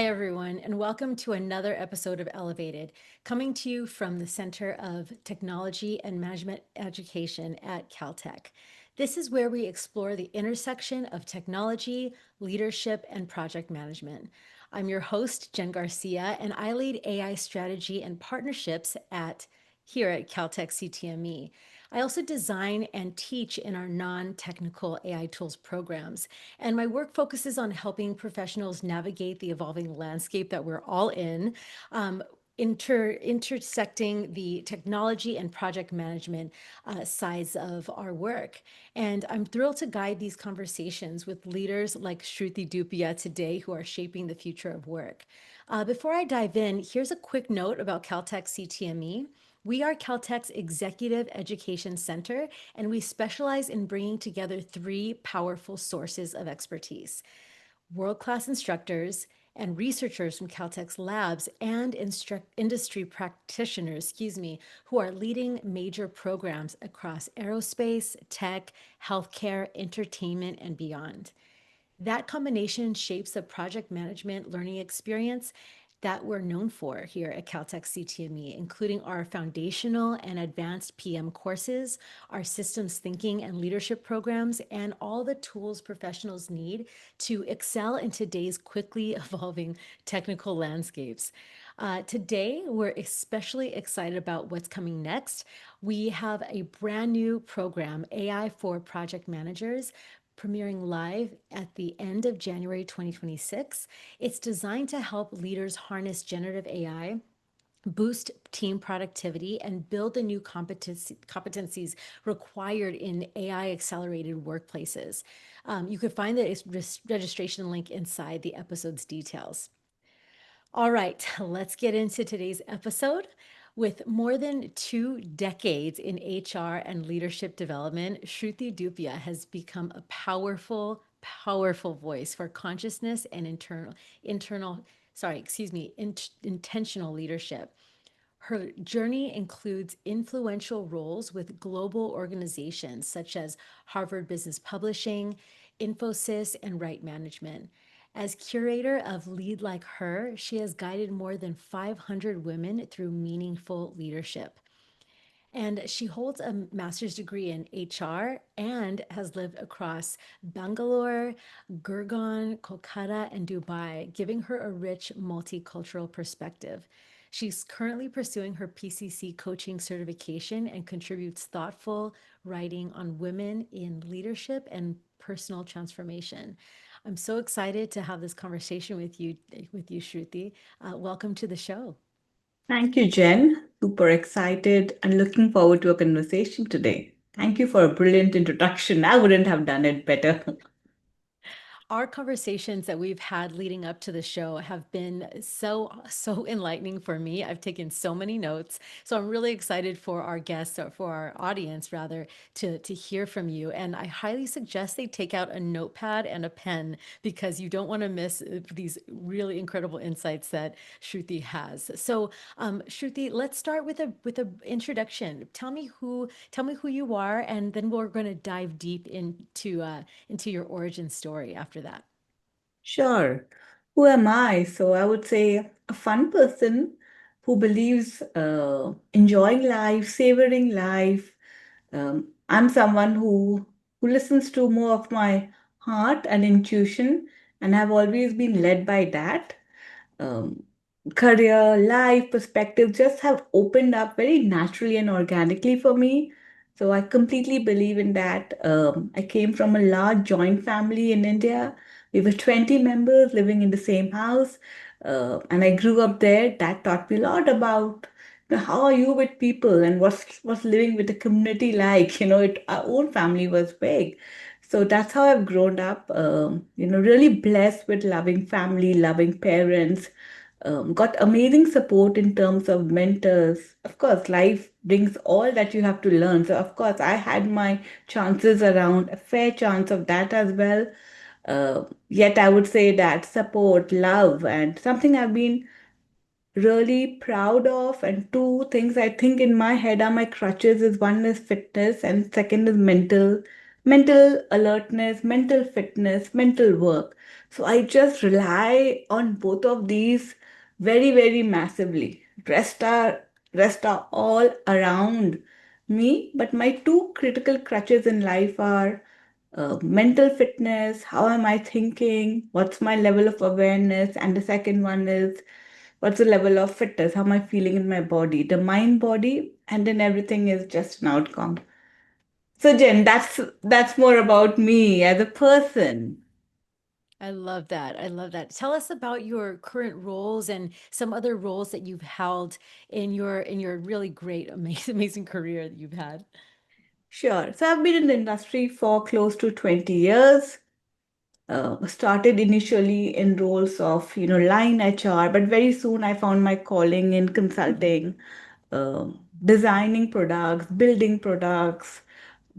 Hi, everyone, and welcome to another episode of Elevated, coming to you from the Center of Technology and Management Education at Caltech. This is where we explore the intersection of technology, leadership, and project management. I'm your host, Jen Garcia, and I lead AI strategy and partnerships here at Caltech CTME. I also design and teach in our non-technical AI tools programs. And my work focuses on helping professionals navigate the evolving landscape that we're all in, intersecting the technology and project management sides of our work. And I'm thrilled to guide these conversations with leaders like Shruti Dhupia today who are shaping the future of work. Before I dive in, here's a quick note about Caltech CTME. We are Caltech's Executive Education Center, and we specialize in bringing together three powerful sources of expertise: world-class instructors and researchers from Caltech's labs and industry practitioners, who are leading major programs across aerospace, tech, healthcare, entertainment, and beyond. That combination shapes the project management learning experience that we're known for here at Caltech CTME, including our foundational and advanced PM courses, our systems thinking and leadership programs, and all the tools professionals need to excel in today's quickly evolving technical landscapes. Today, we're especially excited about what's coming next. We have a brand new program, AI for Project Managers, premiering live at the end of January 2026. It's designed to help leaders harness generative AI, boost team productivity, and build the new competencies required in AI accelerated workplaces. You could find the registration link inside the episode's details. All right, let's get into today's episode. With more than 2 decades in HR and leadership development, Shruti Dhupia has become a powerful voice for consciousness and intentional leadership. Her journey includes influential roles with global organizations such as Harvard Business Publishing, Infosys, and Right Management. As curator of Lead Like Her, she has guided more than 500 women through meaningful leadership. And she holds a master's degree in HR and has lived across Bangalore, Gurgaon, Kolkata, and Dubai, giving her a rich multicultural perspective. She's currently pursuing her PCC coaching certification and contributes thoughtful writing on women in leadership and personal transformation. I'm so excited to have this conversation with you, Shruti. Welcome to the show. Thank you, Jen. Super excited and looking forward to a conversation today. Thank you for a brilliant introduction. I wouldn't have done it better. Our conversations that we've had leading up to the show have been so enlightening for me. I've taken so many notes. So I'm really excited for our guests, or for our audience rather, to hear from you. And I highly suggest they take out a notepad and a pen because you don't want to miss these really incredible insights that Shruti has. So Shruti, let's start with a introduction. Tell me who you are, and then we're going to dive deep into your origin story after that. Sure. Who am I? So I would say a fun person who believes enjoying life, savoring life. I'm someone who listens to more of my heart and intuition, and have always been led by that. um, Career, life, perspective just have opened up very naturally and organically for me. So I completely believe in that. I came from a large joint family in India. We were 20 members living in the same house. And I grew up there. That taught me a lot about how are you with people and what's living with the community like. Our own family was big. So that's how I've grown up, really blessed with loving family, loving parents, got amazing support in terms of mentors. Of course, life brings all that you have to learn. So, of course, I had my chances around, a fair chance of that as well. Yet, I would say that support, love, and something I've been really proud of. And two things I think in my head are my crutches is one is fitness and second is mental mental alertness, mental fitness, mental work. So I just rely on both of these very, very massively. Rest are all around me, but my two critical crutches in life are mental fitness, how am I thinking, what's my level of awareness, and the second one is what's the level of fitness, how am I feeling in my body, the mind body, and then everything is just an outcome. So Jen, that's more about me as a person. I love that. I love that. Tell us about your current roles and some other roles that you've held in your really great, amazing, amazing career that you've had. Sure. So I've been in the industry for close to 20 years. Started initially in roles of, line HR, but very soon I found my calling in consulting, designing products, building products,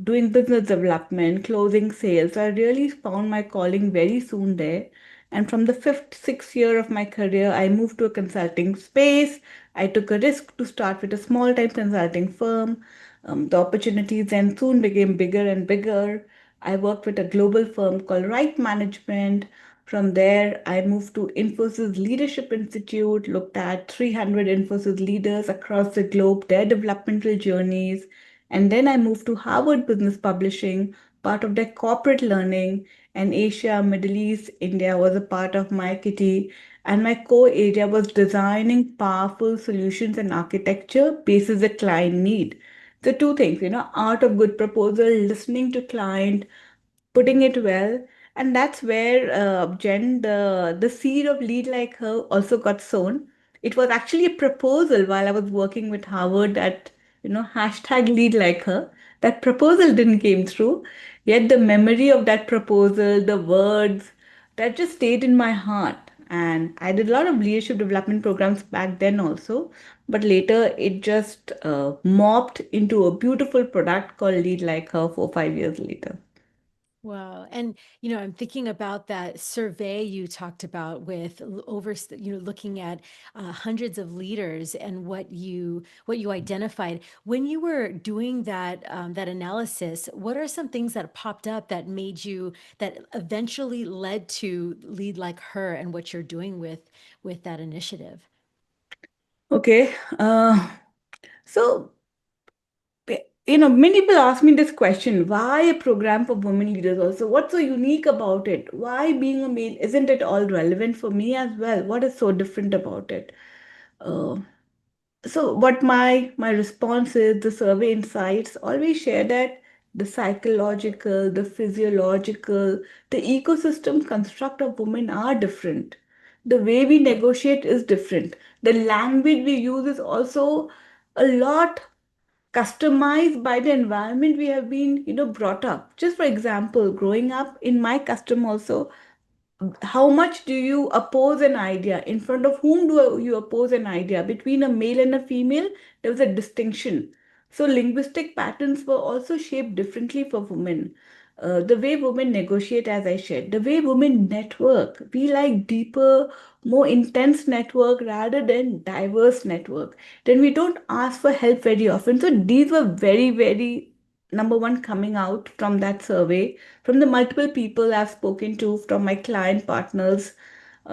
doing business development, closing sales. I really found my calling very soon there. And from the fifth, sixth year of my career, I moved to a consulting space. I took a risk to start with a small time consulting firm. The opportunities then soon became bigger and bigger. I worked with a global firm called Right Management. From there, I moved to Infosys Leadership Institute, looked at 300 Infosys leaders across the globe, their developmental journeys. And then I moved to Harvard Business Publishing, part of their corporate learning, and Asia, Middle East, India was a part of my kitty. And my core area was designing powerful solutions and architecture basis the client need. The two things, art of good proposal, listening to client, putting it well. And that's where, Jen, the seed of Lead Like Her also got sown. It was actually a proposal while I was working with Harvard that, hashtag Lead Like Her. That proposal didn't came through. Yet the memory of that proposal, the words, that just stayed in my heart. And I did a lot of leadership development programs back then also. But later it just morphed into a beautiful product called Lead Like Her 4, 5 years later. Wow. And, I'm thinking about that survey you talked about with looking at hundreds of leaders and what you identified. When you were doing that analysis, what are some things that popped up that eventually led to Lead Like Her and what you're doing with that initiative? Okay. So, many people ask me this question, why a program for women leaders also? What's so unique about it? Why being a male, isn't it all relevant for me as well? What is so different about it? Uh, so what my response is, the survey insights always share that the psychological, the physiological, the ecosystem construct of women are different. The way we negotiate is different. The language we use is also a lot customized by the environment we have been brought up. Just for example, growing up in my custom also, how much do you oppose an idea? In front of whom do you oppose an idea? Between a male and a female, there was a distinction. So linguistic patterns were also shaped differently for women. The way women negotiate, as I said, the way women network, we like deeper, more intense network rather than diverse network. Then we don't ask for help very often. So these were very, very number one coming out from that survey, from the multiple people I've spoken to, from my client partners.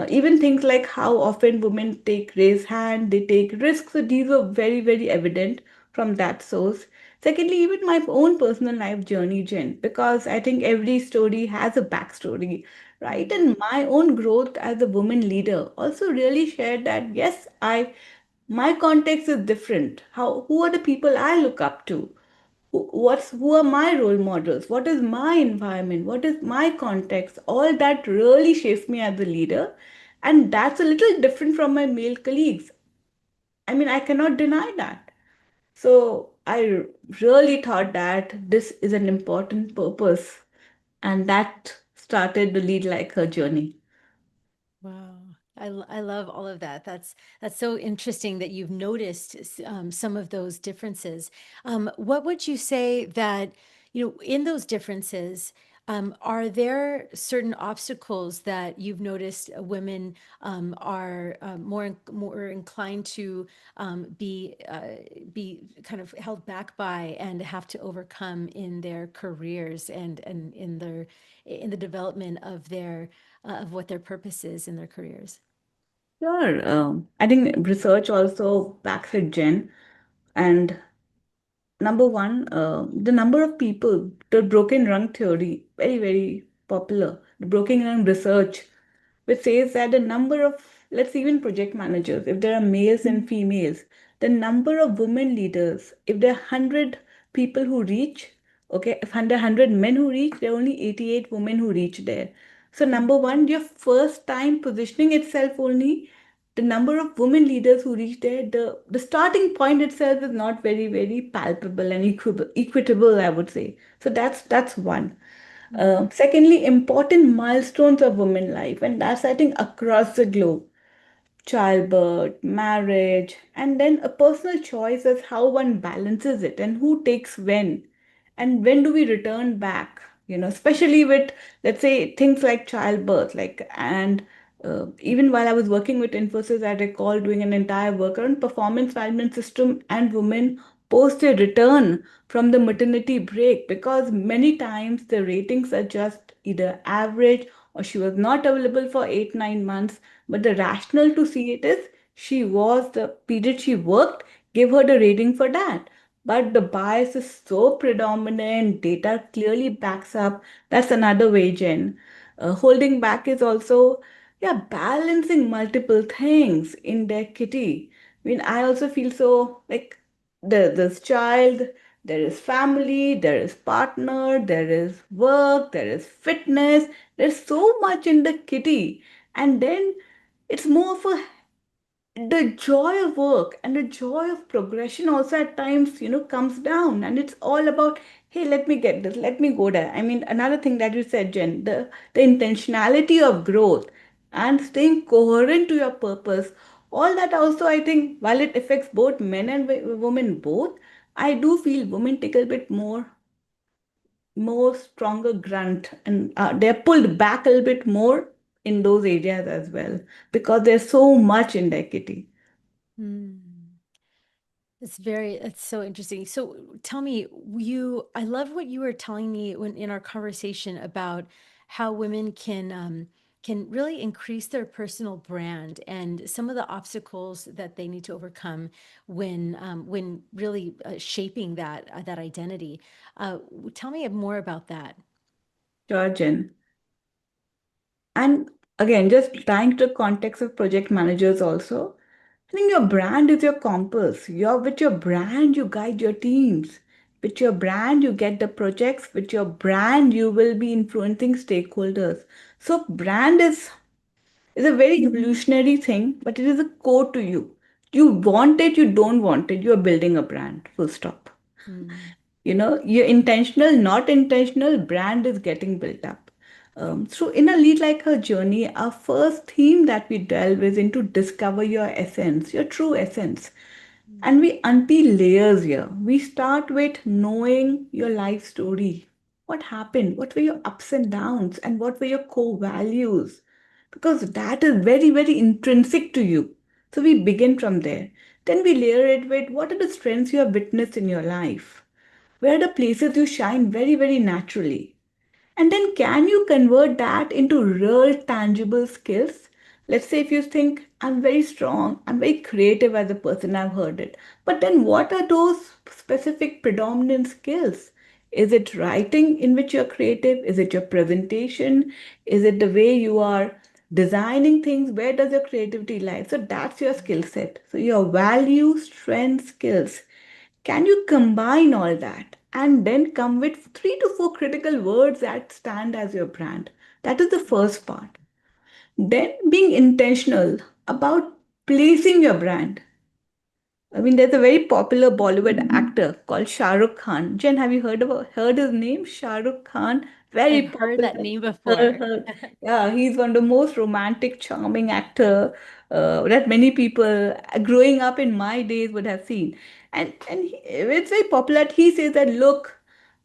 Even things like how often women take raise hand, they take risks. So these were very, very evident from that source. Secondly, even my own personal life journey, Jen, because I think every story has a backstory, right? And my own growth as a woman leader also really shared that yes, my context is different. Who are the people I look up to? Who are my role models, what is my environment, what is my context, all that really shapes me as a leader. And that's a little different from my male colleagues. I mean, I cannot deny that. So I really thought that this is an important purpose, and that started the Lead Like Her journey. Wow. I love all of that. That's so interesting that you've noticed some of those differences. What would you say that, in those differences, Are there certain obstacles that you've noticed women are more inclined to be kind of held back by and have to overcome in their careers and in the development of their of what their purpose is in their careers? Sure. I think research also backs it, Jen. And number one, the number of people, the broken rung theory, very, very popular. The broken rung research, which says that the number of, let's even project managers, if there are males and females, the number of women leaders, if there are 100 people who reach, okay, if 100 men who reach, there are only 88 women who reach there. So, number one, your first time positioning itself only, the number of women leaders who reach there, the starting point itself is not very, very palpable and equitable, I would say. So that's one. Secondly, important milestones of women life, and that's I think across the globe, childbirth, marriage, and then a personal choice as how one balances it and who takes when, and when do we return back, especially with, let's say, things like childbirth, like, and even while I was working with Infosys, I recall doing an entire work around performance management system and women post a return from the maternity break, because many times the ratings are just either average or she was not available for 8 9 months, but the rationale to see it is she was the period she worked, give her the rating for that. But the bias is so predominant, data clearly backs up. That's another way, Jen. Holding back is also, yeah, balancing multiple things in their kitty. I mean, I also feel so like there's child, there is family, there is partner, there is work, there is fitness. There's so much in the kitty. And then it's more of a the joy of work and the joy of progression also at times comes down, and it's all about, hey, let me get this, let me go there. I mean, another thing that you said, Jen, the intentionality of growth and staying coherent to your purpose, all that also, I think, while it affects both men and women both, I do feel women take a bit more stronger grunt, and they're pulled back a little bit more in those areas as well, because there's so much in their kitty. Hmm. It's so interesting. So tell me, I love what you were telling me when in our conversation about how women can really increase their personal brand and some of the obstacles that they need to overcome when really shaping that identity. Tell me more about that. Georgian. And again, just tying to the context of project managers also, I think your brand is your compass. With your brand, you guide your teams. With your brand, you get the projects. With your brand, you will be influencing stakeholders. So brand is a very evolutionary thing, but it is a core to you. You want it, you don't want it, you are building a brand, full stop. Hmm. You're intentional, not intentional, brand is getting built up. So in a lead like her journey, our first theme that we delve is into discover your essence, your true essence. And we unpeel layers here. We start with knowing your life story. What happened? What were your ups and downs? And what were your core values? Because that is very, very intrinsic to you. So we begin from there. Then we layer it with what are the strengths you have witnessed in your life? Where are the places you shine very, very naturally? And then can you convert that into real tangible skills? Let's say if you think, I'm very strong, I'm very creative as a person, I've heard it. But then what are those specific predominant skills? Is it writing in which you're creative? Is it your presentation? Is it the way you are designing things? Where does your creativity lie? So that's your skill set. So your value, strength, skills. Can you combine all that and then come with 3 to 4 critical words that stand as your brand? That is the first part. Then being intentional about placing your brand. I mean, there's a very popular Bollywood actor called Shah Rukh Khan. Jen, have you heard his name? Shah Rukh Khan, very I've heard popular. that name before. Yeah, he's one of the most romantic, charming actor that many people growing up in my days would have seen. And it's very popular. He says that look,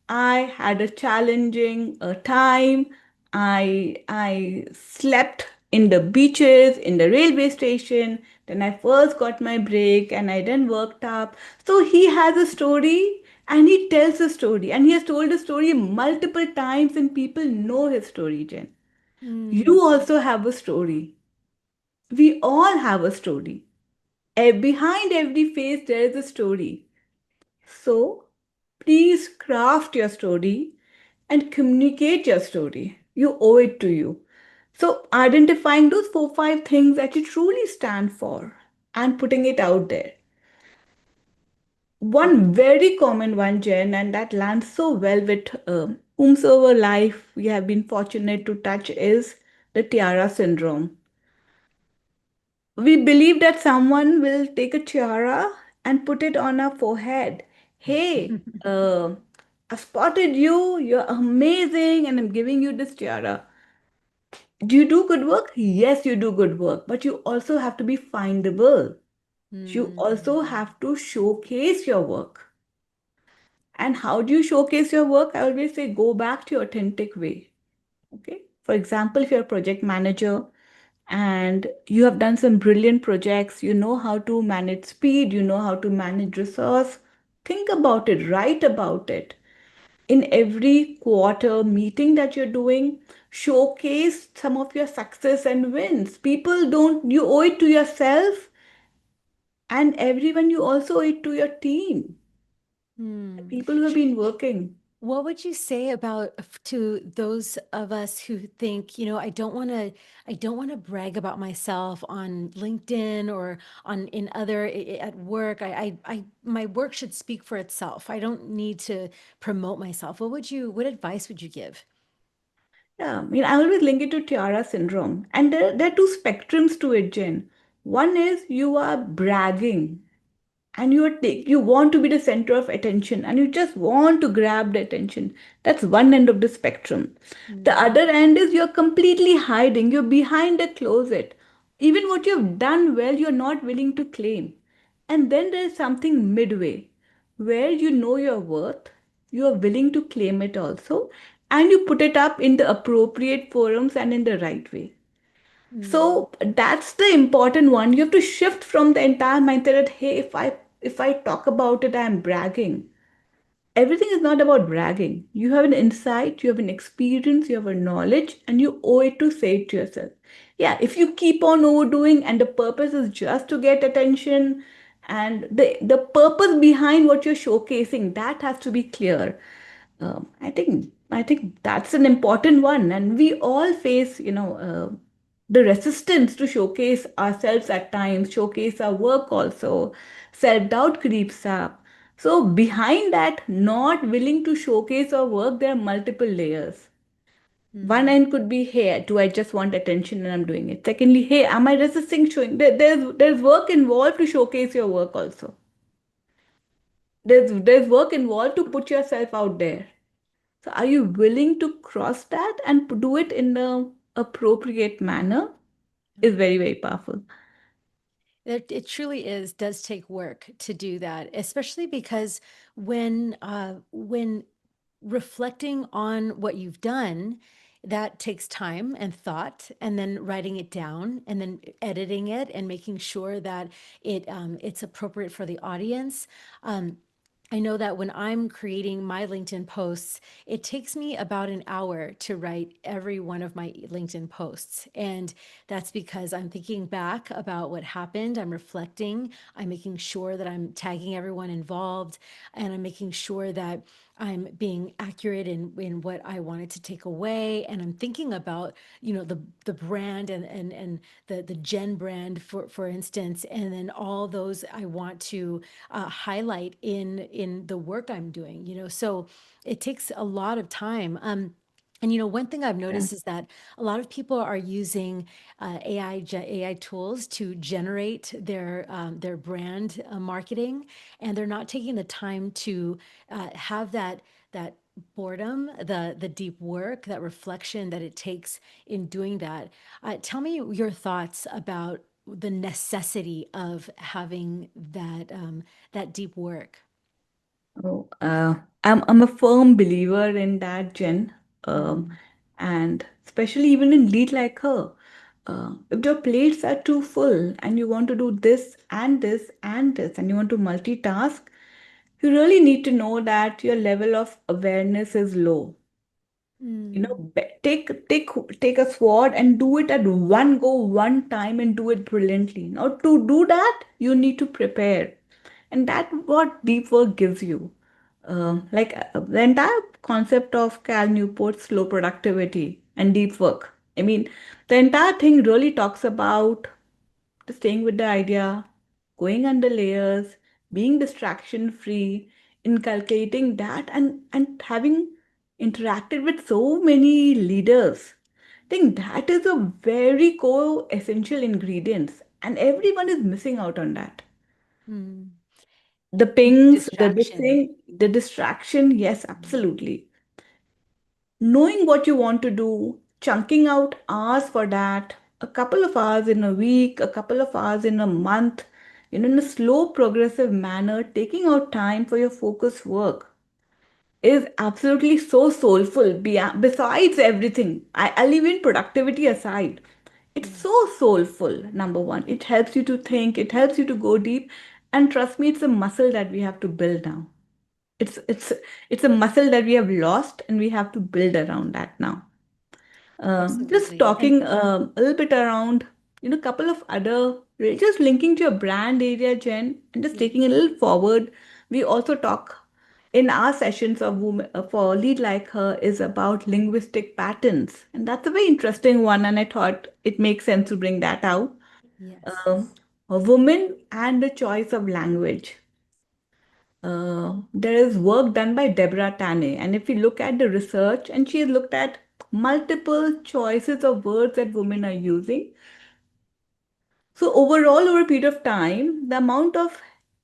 I had a challenging time. I slept in the beaches, in the railway station. Then I first got my break and I then worked up. So he has a story and he tells a story and he has told a story multiple times and people know his story, Jen. Mm, You also have a story. We all have a story. Behind every face, there is a story. So please craft your story and communicate your story. You owe it to you. So identifying those 4, 5 things that you truly stand for and putting it out there. One very common one, Jen, and that lands so well with whomsoever life we have been fortunate to touch is the tiara syndrome. We believe that someone will take a tiara and put it on our forehead. Hey, I spotted you, you're amazing, and I'm giving you this tiara. Do you do good work? Yes, you do good work, but you also have to be findable. You also mm, have to showcase your work. And how do you showcase your work? I always say go back to your authentic way. Okay. For example, if you're a project manager, and you have done some brilliant projects, you know how to manage speed, you know how to manage resource, think about it, write about it. In every quarter meeting that you're doing, showcase some of your success and wins. People don't, you owe it to yourself and everyone, you also owe it to your team, mm. people who have been working. What would you say about to those of us who think, I don't want to brag about myself on LinkedIn or on in other at work. My work should speak for itself. I don't need to promote myself. What advice would you give? Yeah, I mean, I always link it to Tiara syndrome. And there are two spectrums to it, Jen. One is you are bragging and you want to be the center of attention and you just want to grab the attention. That's one end of the spectrum. The Mm, other end is you're completely hiding, you're behind the closet. Even what you've done well, you're not willing to claim. And then there's something midway where you know your worth, you are willing to claim it also, and you put it up in the appropriate forums and in the right way. mm, So that's the important one. You have to shift from the entire mindset that hey, if I talk about it, I'm bragging. Everything is not about bragging. You have an insight, you have an experience, you have a knowledge, and you owe it to say it to yourself. Yeah, if you keep on overdoing and the purpose is just to get attention, and the purpose behind what you're showcasing, that has to be clear. I think that's an important one, and we all face, the resistance to showcase ourselves at times, showcase our work also. Self-doubt creeps up. So behind that, not willing to showcase our work, there are multiple layers. One mm. end could be, hey, do I just want attention and I'm doing it? Secondly, hey, am I resisting showing? There's work involved to showcase your work also. There's work involved to put yourself out there. So are you willing to cross that and do it in the appropriate manner? Is very, very powerful. It truly does take work to do that, especially because when reflecting on what you've done, that takes time and thought, and then writing it down, and then editing it, and making sure that it's appropriate for the audience. I know that when I'm creating my LinkedIn posts, it takes me about an hour to write every one of my LinkedIn posts. And that's because I'm thinking back about what happened. I'm reflecting. I'm making sure that I'm tagging everyone involved. And I'm making sure that I'm being accurate in what I wanted to take away. And I'm thinking about, the brand and the Gen brand, for instance, and then all those I want to highlight in the work I'm doing. So it takes a lot of time. And one thing I've Yeah. noticed is that a lot of people are using AI tools to generate their brand marketing, and they're not taking the time to have that boredom, the deep work, that reflection that it takes in doing that. Tell me your thoughts about the necessity of having that deep work. Oh, I'm a firm believer in that, Jen. Um, Mm, and especially even in lead like her. If your plates are too full and you want to do this and this and this and you want to multitask, you really need to know that your level of awareness is low. mm, Take a sword and do it at one go, one time, and do it brilliantly. Now, to do that, you need to prepare, and that's what deep work gives you. The entire concept of Cal Newport's slow productivity and deep work. I mean, the entire thing really talks about staying with the idea, going under layers, being distraction free, inculcating that, and having interacted with so many leaders. I think that is a very core essential ingredients, and everyone is missing out on that. mm. The The pings, the this distraction. thing, the distraction, yes, absolutely. Knowing what you want to do, chunking out hours for that, a couple of hours in a week, a couple of hours in a month, in a slow, progressive manner, taking out time for your focus work is absolutely so soulful. Besides everything, I'll leave in productivity aside. It's Yeah, so soulful, number one. It helps you to think, it helps you to go deep. And trust me, it's a muscle that we have to build now. It's it's it's a muscle that we have lost and we have to build around that now. Just absolutely. And talking a little bit around, a couple of other, just linking to your brand area, Jen, and just yeah. taking a little forward. We also talk in our sessions of women for Lead Like Her is about linguistic patterns, and that's a very interesting one. And I thought it makes sense to bring that out. Yes. Um, a woman and the choice of language. There is work done by Deborah Taney, and if you look at the research, and she has looked at multiple choices of words that women are using. So overall, over a period of time, the amount of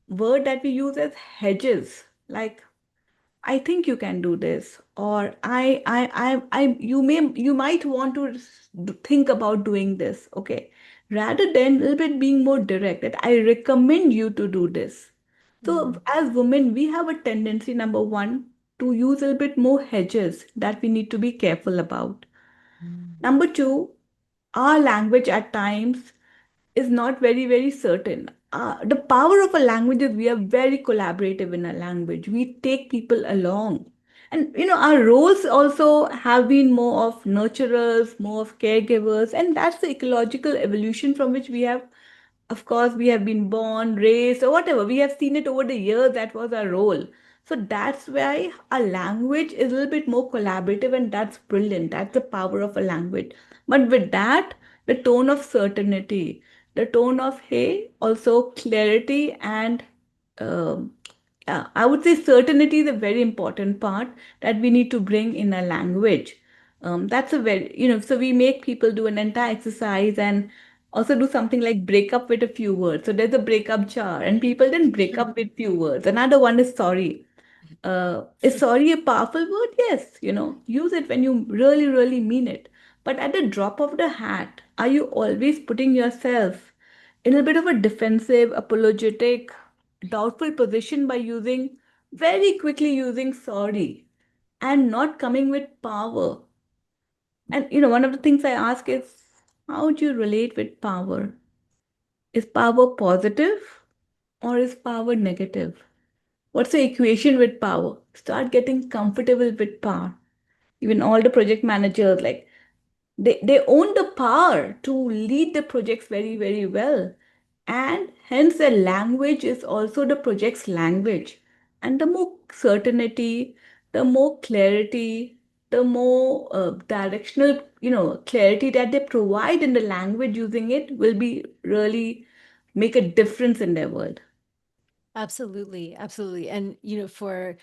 word that we use as hedges, like I think you can do this, or you might want to think about doing this. Okay, rather than a little bit being more direct, that I recommend you to do this. So Mm, as women, we have a tendency, number one, to use a little bit more hedges that we need to be careful about. mm, Number two, our language at times is not very, very certain. The power of a language is we are very collaborative in a language. We take people along. And our roles also have been more of nurturers, more of caregivers, and that's the ecological evolution from which we have, of course, we have been born, raised, or whatever. We have seen it over the years. That was our role. So that's why a language is a little bit more collaborative, and that's brilliant. That's the power of a language. But with that, the tone of certainty, the tone of hey, also clarity and um, yeah, I would say certainty is a very important part that we need to bring in a language. That's a very, so we make people do an entire exercise and also do something like break up with a few words. So there's a breakup jar, and people then break up with few words. Another one is sorry. Is sorry a powerful word? Yes, use it when you really, really mean it. But at the drop of the hat, are you always putting yourself in a bit of a defensive, apologetic, doubtful position by very quickly using sorry and not coming with power? And one of the things I ask is, how do you relate with power? Is power positive or is power negative? What's the equation with power? Start getting comfortable with power. Even all the project managers, like they own the power to lead the projects very, very well. And hence the language is also the project's language. And the more certainty, the more clarity, the more directional, clarity that they provide in the language using it will be really make a difference in their world. absolutely, absolutely. And for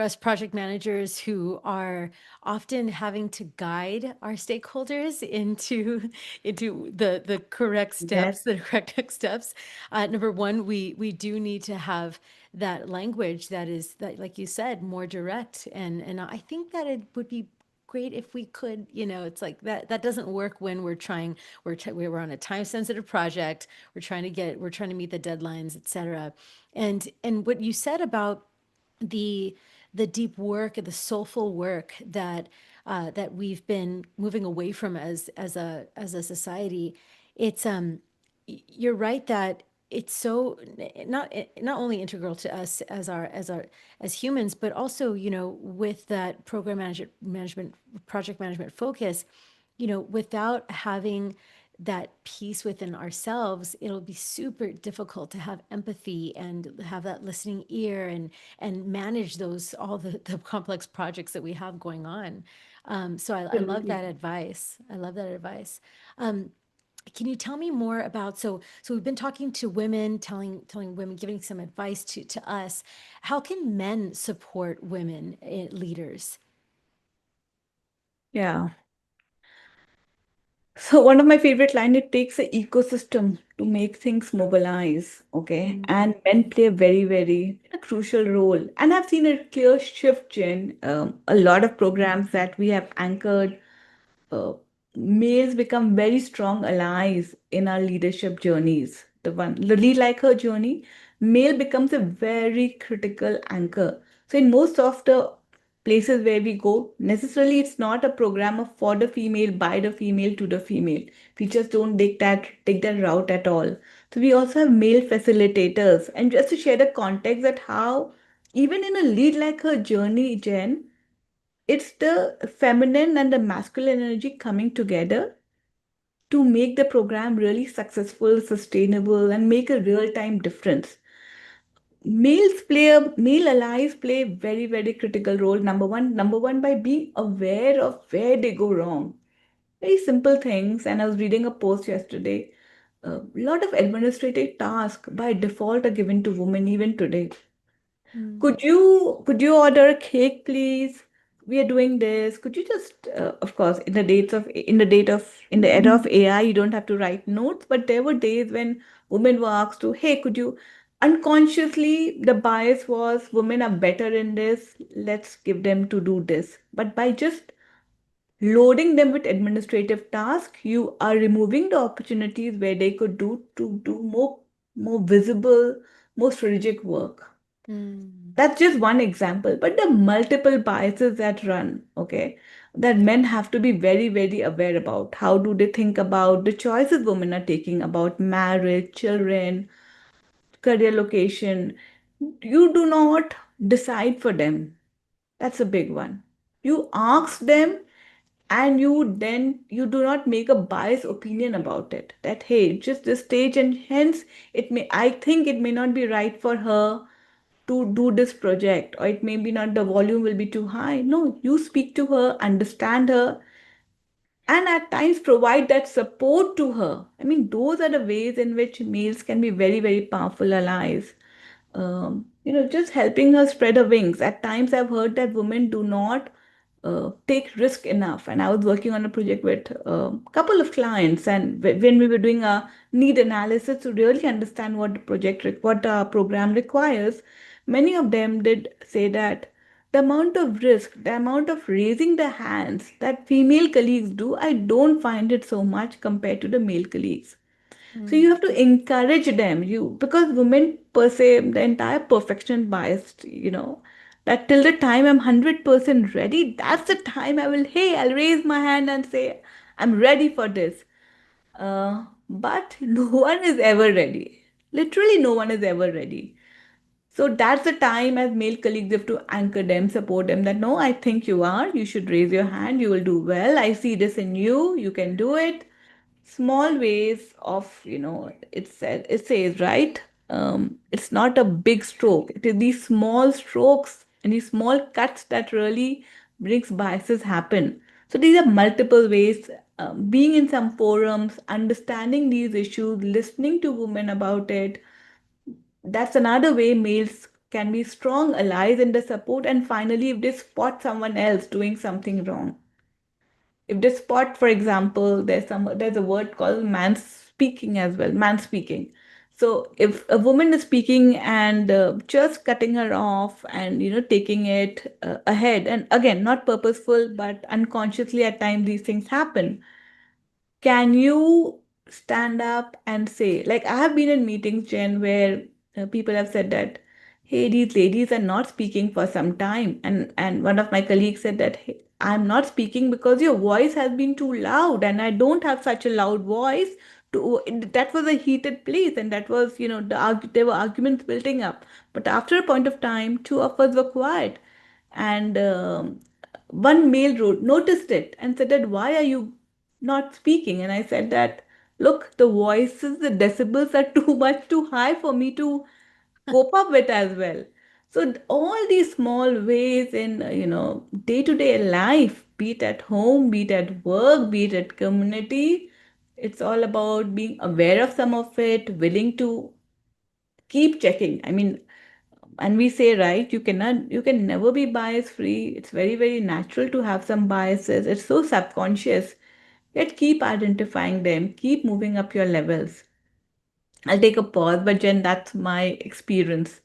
us project managers who are often having to guide our stakeholders into into the correct Yes. steps, the correct next steps. Number one, we do need to have that language that is that, like you said, more direct. And I think that it would be great if we could, it's like that doesn't work when we're on a time sensitive project, we're trying to meet the deadlines, etc. And what you said about the the deep work, the soulful work that we've been moving away from as a society. It's you're right that it's so not only integral to us as humans, but also, with that management project management focus, without having that peace within ourselves, it'll be super difficult to have empathy and have that listening ear and manage those all the complex projects that we have going on. So I love Absolutely. that advice. I love that advice. Um, can you tell me more about, so we've been talking to women, telling women, giving some advice to us. How can men support women leaders? Yeah. So one of my favorite line, it takes an ecosystem to make things mobilize, okay? Mm, And men play a very, very crucial role. And I've seen a clear shift, Jen. A lot of programs that we have anchored, uh, males become very strong allies in our leadership journeys. The lead like her journey, male becomes a very critical anchor. So in most of the places where we go, necessarily it's not a program of for the female, by the female, to the female. We just don't take that route at all. So we also have male facilitators. And just to share the context that how even in a lead like her journey, Jen, it's the feminine and the masculine energy coming together to make the program really successful, sustainable, and make a real time difference. Male allies play a very, very critical role. Number one, by being aware of where they go wrong. Very simple things. And I was reading a post yesterday. A lot of administrative tasks by default are given to women even today. mm, Could you order a cake, please? We are doing this. Could you just, of course, in the era of AI, you don't have to write notes, but there were days when women were asked to, hey, could you, unconsciously, the bias was women are better in this, let's give them to do this. But by just loading them with administrative tasks, you are removing the opportunities where they could do more visible, more strategic work. mm, That's just one example, but the multiple biases that run, okay, that men have to be very, very aware about. How do they think about the choices women are taking about marriage, children, career location? You do not decide for them. That's a big one. You ask them, and you do not make a biased opinion about it. That hey, just this stage, and hence I think it may not be right for her to do this project, or it may be not, the volume will be too high. No, you speak to her, understand her, and at times provide that support to her. I mean, those are the ways in which males can be very, very powerful allies. Just helping her spread her wings. At times, I've heard that women do not take risk enough. And I was working on a project with a couple of clients, and when we were doing a need analysis to really understand what the what the program requires, many of them did say that the amount of risk, the amount of raising the hands that female colleagues do, I don't find it so much compared to the male colleagues. So you mm, have to encourage them. Because women per se, the entire perfection biased, that till the time I'm 100% ready, that's the time I'll raise my hand and say, I'm ready for this. But no one is ever ready. Literally, no one is ever ready. So that's the time as male colleagues you have to anchor them, support them that no, I think you are. You should raise your hand. You will do well. I see this in you. You can do it. Small ways of, it says, right? It's not a big stroke. It is these small strokes and these small cuts that really brings biases happen. So these are multiple ways. Being in some forums, understanding these issues, listening to women about it, that's another way males can be strong allies in the support. And finally, if they spot someone else doing something wrong, if they spot, for example, there's a word called man speaking as well, man speaking. So if a woman is speaking and just cutting her off and taking it ahead, and again, not purposeful but unconsciously at times these things happen, can you stand up and say, like I have been in meetings, Jen, where people have said that, hey, these ladies are not speaking for some time. And one of my colleagues said that, hey, I'm not speaking because your voice has been too loud, and I don't have such a loud voice. That was a heated place, and that was, there were arguments building up. But after a point of time, two of us were quiet, and one male noticed it and said that, why are you not speaking? And I said that, look, the voices, the decibels are too much too high for me to cope up with as well. So all these small ways in day-to-day life, be it at home, be it at work, be it at community, it's all about being aware of some of it, willing to keep checking. I mean, and we say, right, you can never be bias free. It's very, very natural to have some biases. It's so subconscious. Yet keep identifying them, keep moving up your levels. I'll take a pause, but Jen, that's my experience.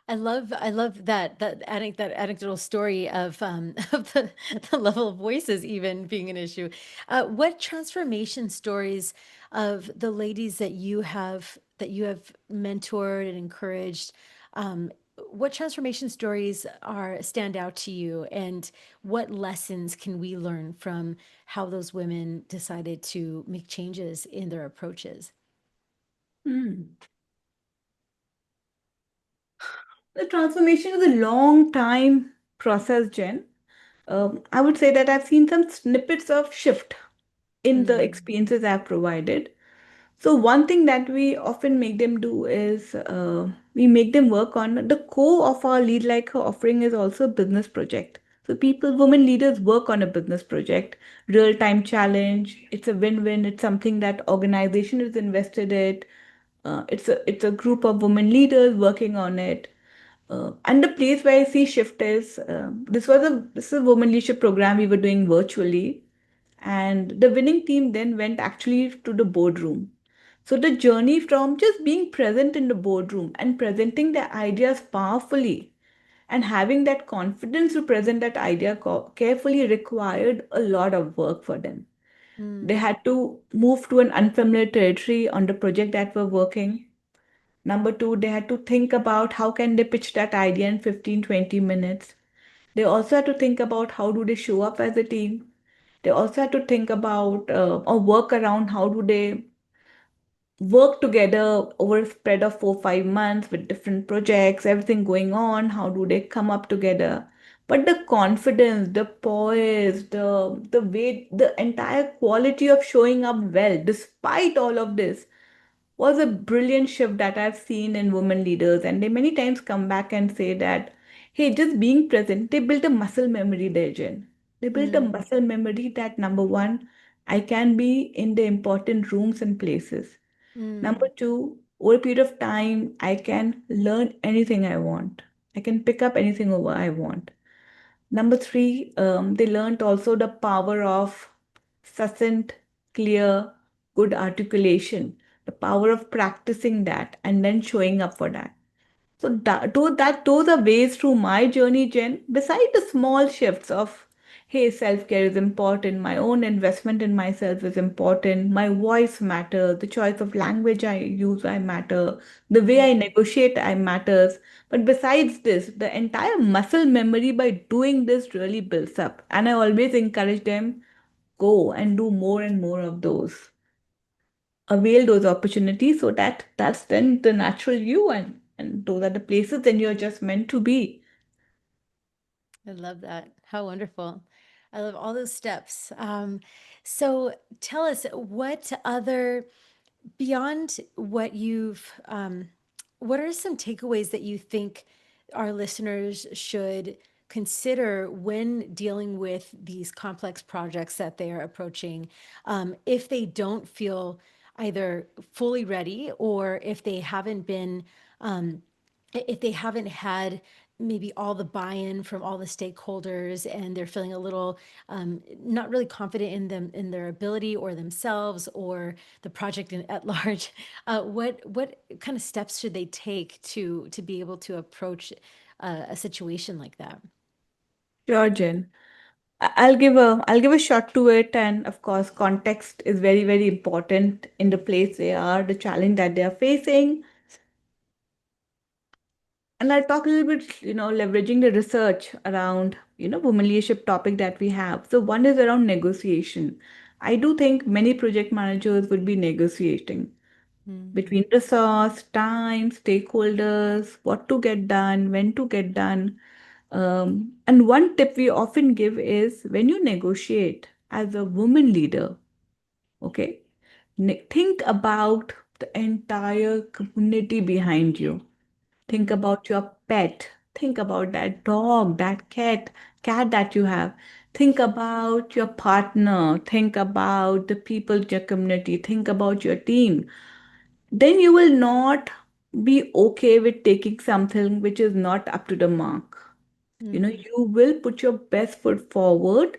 I love that anecdotal story of of the level of voices even being an issue. What transformation stories of the ladies that you have mentored and encouraged, um, what transformation stories are stand out to you, and what lessons can we learn from how those women decided to make changes in their approaches? Hmm. The transformation is a long time process, Jen. I would say that I've seen some snippets of shift in the Mm, experiences I've provided. So one thing that we often make them do is we make them work on the core of our lead like her offering is also a business project. So people, women leaders work on a business project, real time challenge. It's a win-win. It's something that organization is invested in. It's a group of women leaders working on it. And the place where I see shift is this is a women leadership program we were doing virtually, and the winning team then went actually to the boardroom. So the journey from just being present in the boardroom and presenting their ideas powerfully and having that confidence to present that idea carefully required a lot of work for them. They mm, had to move to an unfamiliar territory on the project that we're working. Number two, they had to think about how can they pitch that idea in 15-20 minutes. They also had to think about how do they show up as a team. They also had to think about or work around how do they work together over a spread of 4-5 months with different projects, everything going on. How do they come up together? But the confidence, the poise, the way, the entire quality of showing up well, despite all of this, was a brilliant shift that I've seen in women leaders. And they many times come back and say that, hey, just being present, they built a muscle memory there, Jen. They built a mm, muscle memory that number one, I can be in the important rooms and places. Number mm, two, over a period of time, I can learn anything I want. I can pick up anything over I want. Number three, they learned also the power of succinct, clear, good articulation, the power of practicing that and then showing up for that. So those are ways through my journey, Jen. Beside the small shifts of, hey, self-care is important, my own investment in myself is important, my voice matters, the choice of language I use I matter, the way I mm. negotiate I matters. But besides this, the entire muscle memory by doing this really builds up. And I always encourage them, go and do more and more of those. Avail those opportunities so that that's then the natural you, and those are the places then you're just meant to be. I love that. How wonderful. I love all those steps. So tell us what other, beyond what what are some takeaways that you think our listeners should consider when dealing with these complex projects that they are approaching, if they don't feel either fully ready, or if they haven't been, if they haven't had maybe all the buy-in from all the stakeholders, and they're feeling a little not really confident in them, in their ability or themselves or the project at large, what kind of steps should they take to be able to approach a situation like that? Sure, Jen. I'll give a shot to it, and of course, context is very, very important in the place they are, the challenge that they are facing. And I'll talk a little bit, leveraging the research around, women leadership topic that we have. So one is around negotiation. I do think many project managers would be negotiating Mm, between resource, time, stakeholders, what to get done, when to get done. And one tip we often give is when you negotiate as a woman leader, okay, think about the entire community behind you. Think mm, about your pet. Think about that dog, that cat that you have. Think about your partner. Think about the people in your community. Think about your team. Then you will not be okay with taking something which is not up to the mark. mm, You will put your best foot forward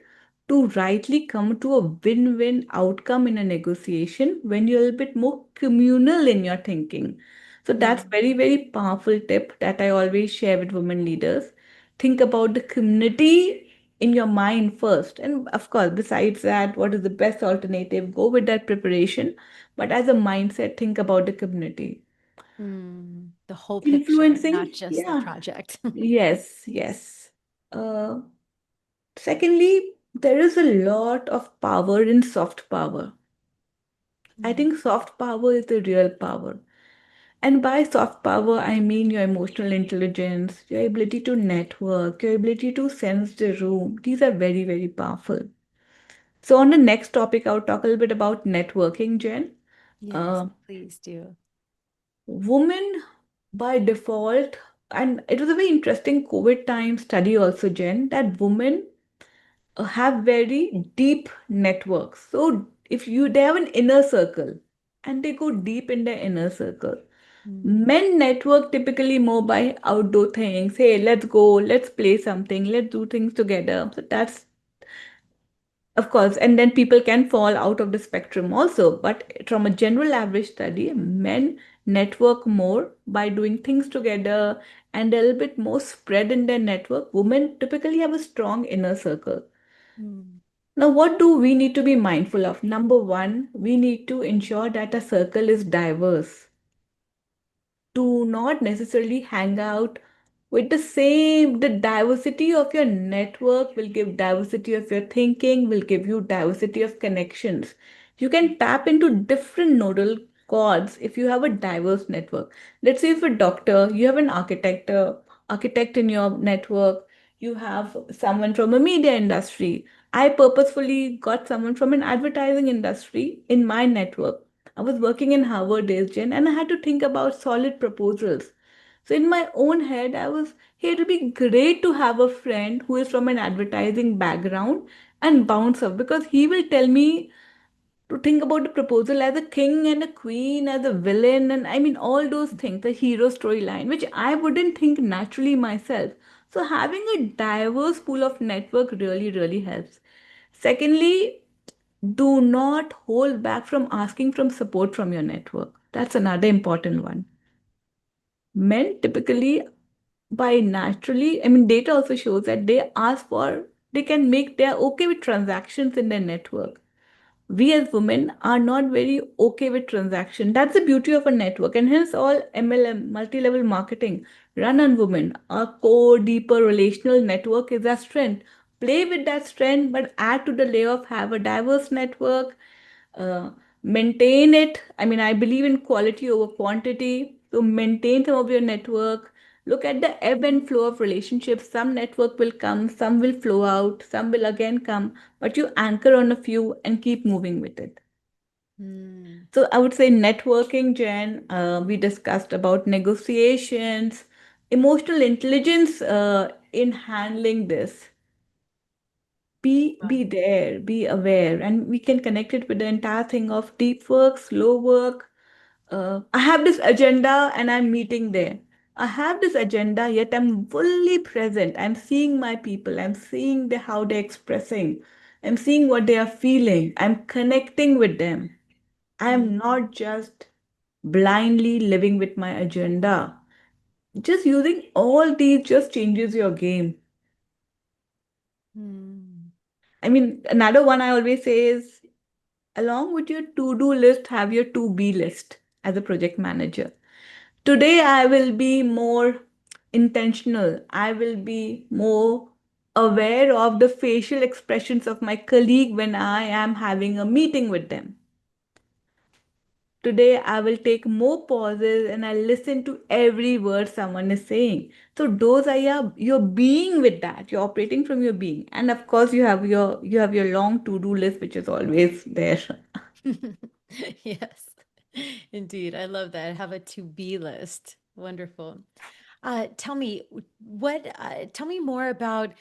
to rightly come to a win-win outcome in a negotiation when you're a little bit more communal in your thinking. So that's mm, very, very powerful tip that I always share with women leaders. Think about the community in your mind first. And of course, besides that, what is the best alternative? Go with that preparation. But as a mindset, think about the community. mm. The whole picture, not Influencing, just the yeah, project. yes, yes. Uh, Secondly, there is a lot of power in soft power. I Mm, think soft power is the real power. And by soft power, I mean your emotional intelligence, your ability to network, your ability to sense the room. These are very, very powerful. So, on the next topic, I'll talk a little bit about networking, Jen. yes, Uh, please do. Women by default, and it was a very interesting COVID time study also, Jen, that women have very deep networks. So if they have an inner circle and they go deep in their inner circle. Mm, Men network typically more by outdoor things. Hey, let's go, let's play something, let's do things together. So that's of course, and then people can fall out of the spectrum also. But from a general average study, men network more by doing things together and a little bit more spread in their network. Women typically have a strong inner circle. mm, Now, what do we need to be mindful of? Number one, we need to ensure that a circle is diverse. Do not necessarily hang out with the diversity of your network will give diversity of your thinking, will give you diversity of connections. You can tap into different nodal chords if you have a diverse network. Let's say if a doctor, you have an architect in your network, you have someone from a media industry. I purposefully got someone from an advertising industry in my network. I was working in Harvard days, Jen, and I had to think about solid proposals. So in my own head, I was, hey, it'll be great to have a friend who is from an advertising background and bounce up because he will tell me to think about the proposal as a king and a queen, as a villain, and I mean all those things, the hero storyline, which I wouldn't think naturally myself. So having a diverse pool of network really, really helps. Secondly, do not hold back from asking from support from your network. That's another important one. Men typically, by naturally, I mean, data also shows that they can make, they're okay with transactions in their network. We as women are not very okay with transaction. That's the beauty of a network, and hence all MLM, multi-level marketing, run on women. Our core, deeper relational network is our strength. Play with that strength, but add to the layer of have a diverse network, uh, maintain it. I mean, I believe in quality over quantity. So maintain some of your network. Look at the ebb and flow of relationships. Some network will come, some will flow out, some will again come, but you anchor on a few and keep moving with it. mm. So I would say networking, Jen. We discussed about negotiations, emotional intelligence in handling this. Be Right. there, be aware, and we can connect it with the entire thing of deep work, slow work. I have this agenda and I'm meeting there. I have this agenda, yet I'm fully present. I'm seeing my people. I'm seeing how they're expressing. I'm seeing what they are feeling. I'm connecting with them. Mm, I'm not just blindly living with my agenda. Just using all these just changes your game. mm, I mean, another one I always say is along with your to-do list, have your to-be list as a project manager. Today, I will be more intentional. I will be more aware of the facial expressions of my colleague when I am having a meeting with them. Today, I will take more pauses and I listen to every word someone is saying. So those are your being with that. You're operating from your being, and of course, you have your long to-do list, which is always there. Yes, indeed. I love that. Have a to be list. Wonderful. Tell me tell me more about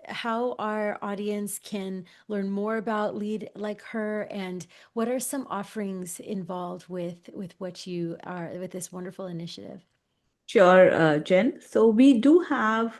how our audience can learn more about Lead Like Her, and what are some offerings involved with what you are with this wonderful initiative? Sure, Jen. So we do have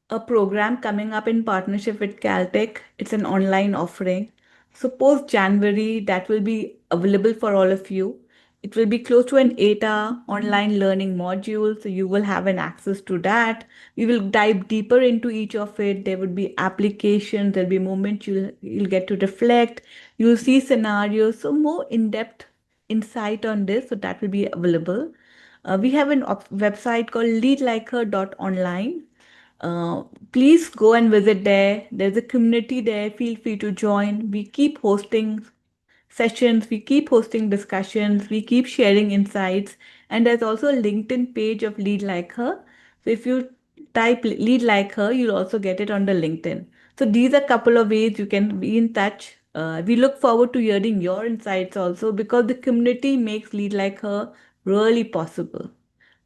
a program coming up in partnership with Caltech. It's an online offering. So post January, that will be available for all of you. It will be close to an 8-hour online learning module. So you will have an access to that. We will dive deeper into each of it. There would be applications. There'll be moments you'll get to reflect. You'll see scenarios. So more in-depth insight on this. So that will be available. We have an website called leadliker.online. uh, Please go and visit there. There's a community there. Feel free to join. We keep hosting sessions, we keep hosting discussions, we keep sharing insights. And there's also a LinkedIn page of Lead Like Her. So if you type Lead Like Her, you'll also get it on the LinkedIn. So these are a couple of ways you can be in touch. We look forward to hearing your insights also, because the community makes Lead Like Her really possible.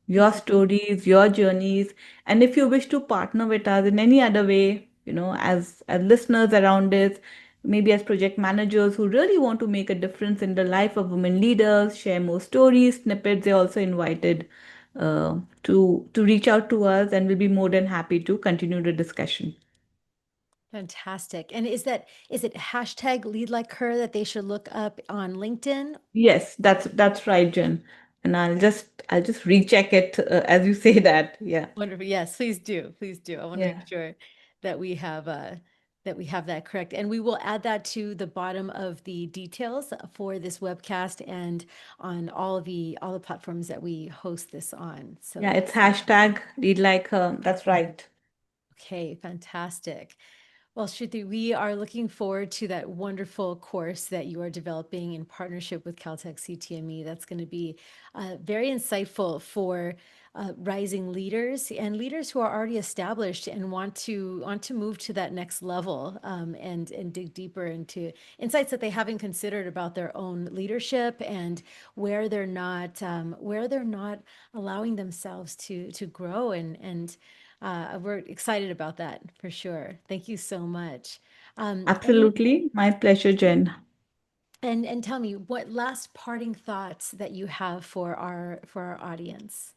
Your stories, your journeys, and if you wish to partner with us in any other way, as listeners around this, maybe as project managers who really want to make a difference in the life of women leaders, share more stories, snippets, they're also invited to reach out to us, and we'll be more than happy to continue the discussion. Fantastic. And is it hashtag Lead Like Her that they should look up on LinkedIn? Yes, that's right, Jen. And I'll just recheck it as you say that. Yeah. Wonderful. Yes, please do. Please do. I want to make Yeah. sure that we have that correct. And we will add that to the bottom of the details for this webcast and on all the platforms that we host this on. So Yeah, it's that's hashtag read like her. That's right. okay, fantastic. Well, Shruti, we are looking forward to that wonderful course that you are developing in partnership with Caltech CTME. That's going to be very insightful for rising leaders and leaders who are already established and want to move to that next level, and dig deeper into insights that they haven't considered about their own leadership, and where they're not allowing themselves to grow, and we're excited about that for sure. Thank you so much. Any Absolutely. My pleasure, Jen. and tell me what last parting thoughts that you have for our audience.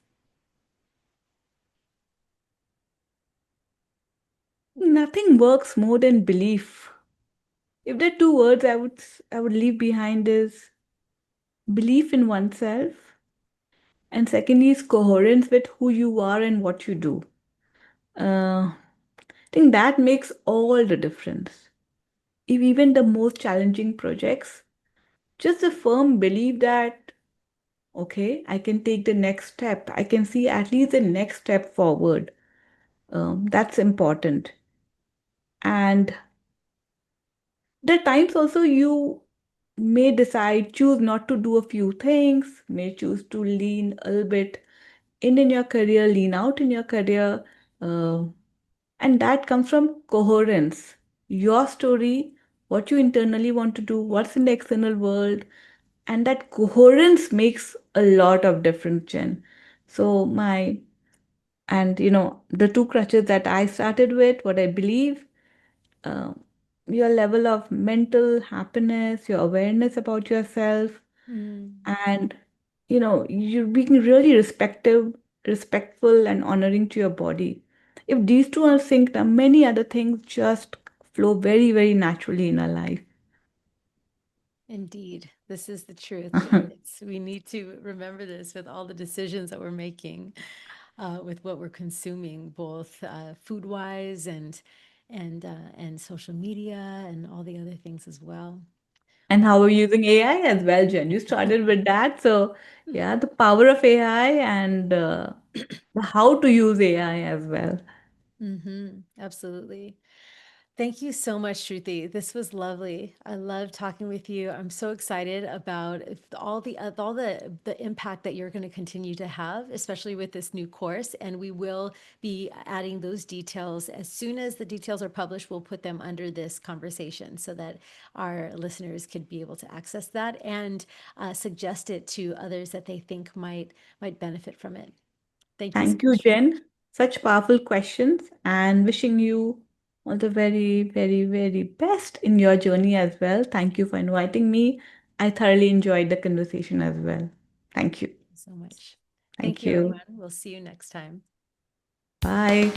Nothing works more than belief. If there are two words I would leave behind is belief in oneself, and secondly is coherence with who you are and what you do. I think that makes all the difference. If even the most challenging projects, just a firm belief that okay, I can take the next step. I can see at least the next step forward. That's important. And there are times also you may decide, choose not to do a few things, may choose to lean a little bit in your career, lean out in your career. Uh, and that comes from coherence. Your story, what you internally want to do, what's in the external world, and that coherence makes a lot of difference, Jen. So the two crutches that I started with, what I believe, uh, your level of mental happiness, your awareness about yourself, Mm, and you're being really respectful and honoring to your body. If these two are synced, then many other things just flow very, very naturally in our life. indeed, this is the truth. It's we need to remember this with all the decisions that we're making, with what we're consuming, both food wise and social media and all the other things as well. And how we're using AI as well, Jen. You started with that. So, yeah, the power of AI and the how to use AI as well. Absolutely. Thank you so much, Shruti. This was lovely. I love talking with you. I'm so excited about all the impact that you're going to continue to have, especially with this new course. And we will be adding those details as soon as the details are published. We'll put them under this conversation so that our listeners could be able to access that and suggest it to others that they think might benefit from it. Thank you so Thank you, much, Shruti. Jen. Such powerful questions, and wishing you all the very, very, very best in your journey as well. Thank you for inviting me. I thoroughly enjoyed the conversation as well. Thank you. So much. Thank Thank you, you. everyone. We'll see you next time. Bye.